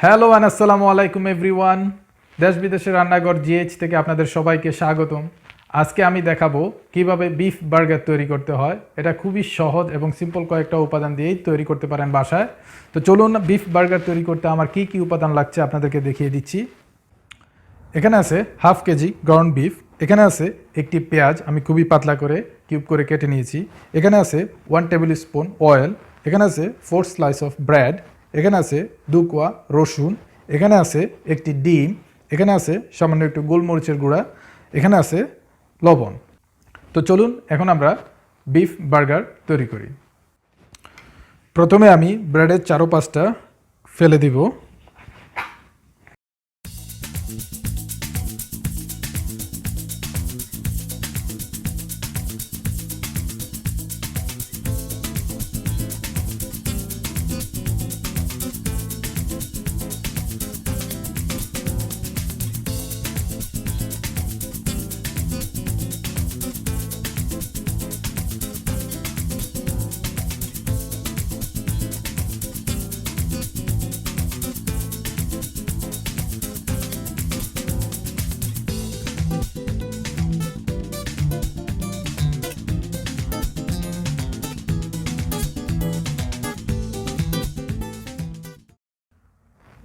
Hello and আসসালামু আলাইকুম everyone. দেশ বিদেশের রান্নাঘর জিএইচ থেকে আপনাদের সবাইকে স্বাগতম। আজকে আমি দেখাবো কিভাবে বিফ বার্গার তৈরি করতে হয়। এটা খুবই সহজ এবং সিম্পল কয়েকটা উপাদান দিয়েই তৈরি করতে পারেন বাসায়। তো চলুন বিফ বার্গার তৈরি করতে আমার কি কি উপাদান লাগছে আপনাদেরকে দেখিয়ে দিচ্ছি। এখানে আছে হাফ কেজি গ্রাউন্ড বিফ, এখানে আছে একটি পেঁয়াজ আমি খুবই পাতলা করে কিউব করে কেটে নিয়েছি, এখানে আছে 1 টেবিল স্পুন অয়েল, এখানে আছে 4 স্লাইস অফ ব্রেড, এখানে আছে 2 কোয়া রসুন, এখানে আছে একটি ডিম, এখানে আছে সামান্য একটু গোলমরিচের গুঁড়া, এখানে আছে লবণ। তো চলুন এখন আমরা বিফ বার্গার তৈরি করি। প্রথমে আমি ব্রেডের চারপাশটা ফেলে দিব।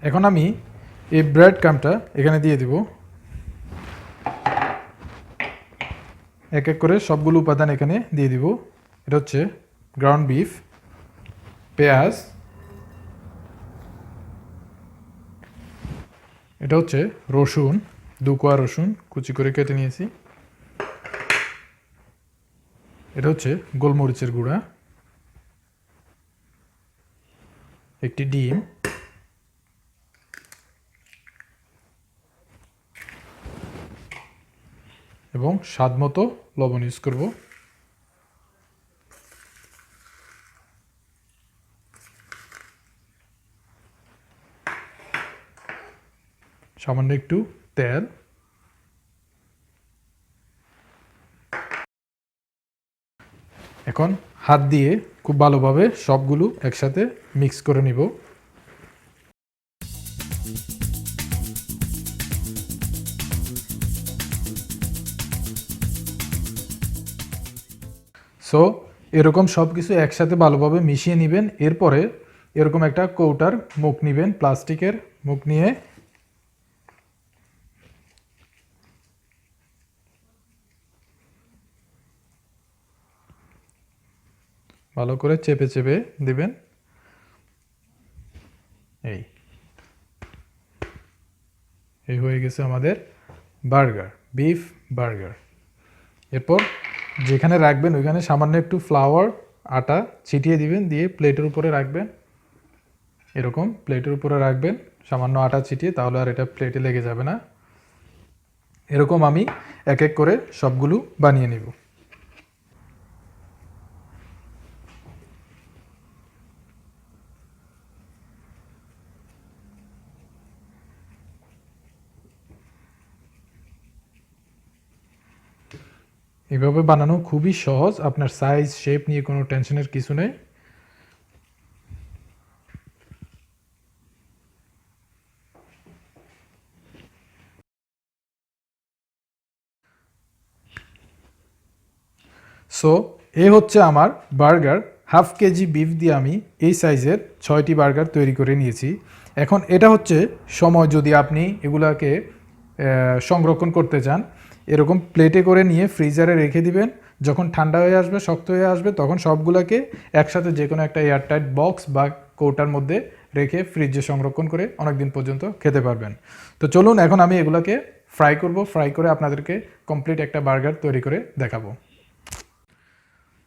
এখন আমি এই ব্রেড ক্রাম্বটা এখানে দিয়ে দিব। এক এক করে সবগুলো উপাদান এখানে দিয়ে দিব। এটা হচ্ছে গ্রাউন্ড বিফ, পেঁয়াজ, এটা হচ্ছে রসুন, 2 কোয়া রসুন কুচি করে কেটে নিয়েছি, এটা হচ্ছে গোলমরিচের গুঁড়া, একটি ডিম, এবং স্বাদ মতো লবণ ইউজ করব। সামান্য একটু তেল, এখন হাত দিয়ে খুব ভালোভাবে সবগুলো একসাথে মিক্স করে নিব। সো এরকম সব কিছু একসাথে ভালোভাবে মিশিয়ে নেবেন। এরপরে এরকম একটা কৌটার মুখ নেবেন, প্লাস্টিকের মুখ নিয়ে ভালো করে চেপে চেপে দিবেন। এই হয়ে গেছে আমাদের বার্গার, বিফ বার্গার। এরপর যেখানে রাখবেন ওইখানে সামান্য একটু ফ্লাওয়ার আটা ছিটিয়ে দিবেন, দিয়ে প্লেটের উপরে রাখবেন। এরকম প্লেটের উপরে রাখবেন সামান্য আটা ছিটিয়ে, তাহলে আর এটা প্লেটে লেগে যাবে না। এরকম আমি এক এক করে সবগুলো বানিয়ে নিব। এভাবে বানানো খুবই সহজ, আপনার সাইজ শেপ নিয়ে কোনো টেনশনের কিছু নেই। সো এ হচ্ছে আমার বার্গার। হাফ কেজি বিফ দিয়ে আমি এই সাইজের 6টি বার্গার তৈরি করে নিয়েছি। এখন এটা হচ্ছে সময়, যদি আপনি এগুলাকে সংরক্ষণ করতে চান, এরকম প্লেটে করে নিয়ে ফ্রিজারে রেখে দিবেন। যখন ঠান্ডা হয়ে আসবে, শক্ত হয়ে আসবে, তখন সবগুলোকে একসাথে যে কোনো একটা এয়ারটাইট বক্স বা কৌটার মধ্যে রেখে ফ্রিজে সংরক্ষণ করে অনেক দিন পর্যন্ত খেতে পারবেন। তো চলুন এখন আমি এগুলোকে ফ্রাই করব। ফ্রাই করে আপনাদেরকে কমপ্লিট একটা বার্গার তৈরি করে দেখাবো।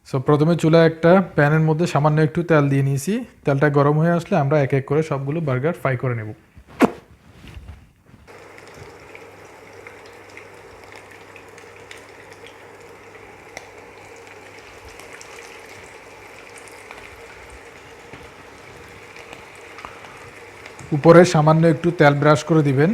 সো প্রথমে চুলায় একটা প্যানের মধ্যে সামান্য একটু তেল দিয়ে নিয়েছি। তেলটা গরম হয়ে আসলে আমরা এক এক করে সবগুলো বার্গার ফ্রাই করে নেব। উপরে সামান্য একটু তেল ব্রাশ করে দিবেন।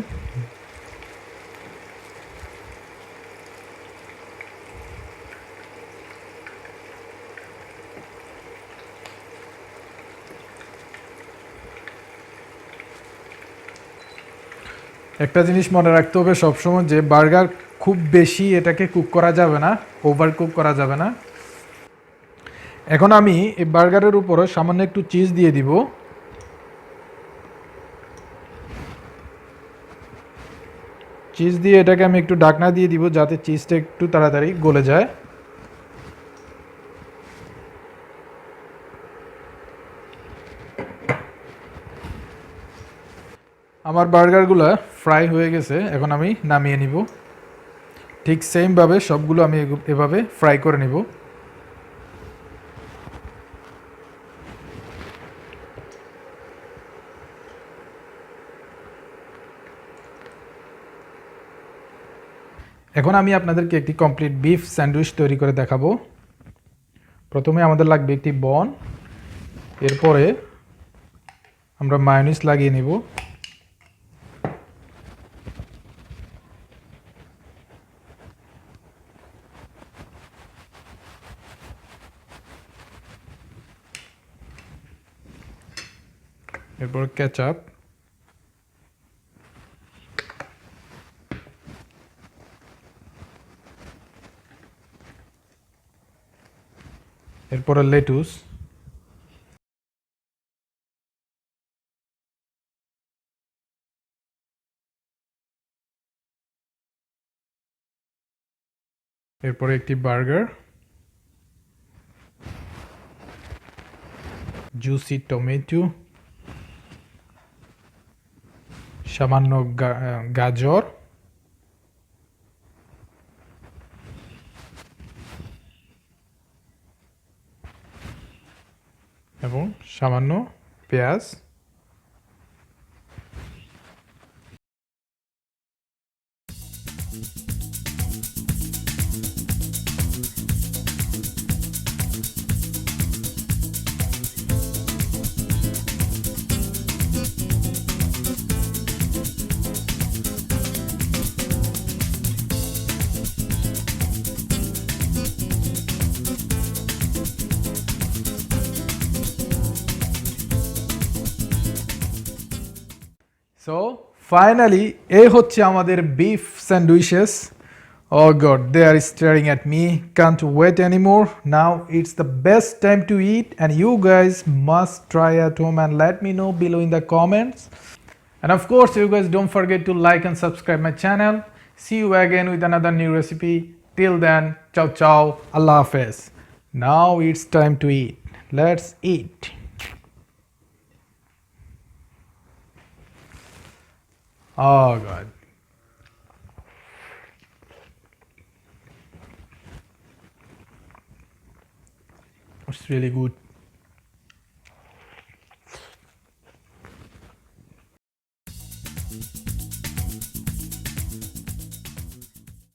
একটা জিনিস মনে রাখতে হবে সবসময় যে বার্গার খুব বেশি এটাকে কুক করা যাবে না, ওভার কুক করা যাবে না। এখন আমি এই বার্গারের উপরে সামান্য একটু চিজ দিয়ে দিব। চিজ দিয়ে এটাকে আমি একটু ঢাকনা দিয়ে দিব যাতে চিজটা একটু তাড়াতাড়ি গলে যায়। আমার বার্গারগুলো ফ্রাই হয়ে গেছে, এখন আমি নামিয়ে নিব। ঠিক সেমভাবে সবগুলো আমি এভাবে ফ্রাই করে নিব। এখন আমি আপনাদেরকে একটি কমপ্লিট বিফ স্যান্ডউইচ তৈরি করে দেখাবো। প্রথমে আমাদের লাগবে একটি বন, এরপরে আমরা মায়োনিজ লাগিয়ে নিব। এরপর কেচাপ, এরপরে লেটুস, এরপরে একটি বার্গার, জুসি টমেটো, সামান্য গাজর এবং সামান্য পেঁয়াজ। সো ফাইনালি এই হচ্ছে আমাদের beef sandwiches. Oh god, they are staring at me. Can't wait anymore. Now it's the best time to eat, and you guys must try at home and let me know below in the comments. And of course, you guys don't forget to like and subscribe my channel. See you again with another new recipe. Till then, ciao ciao, Allah Hafiz. Now it's time to eat. Let's eat. Oh god. It's really good.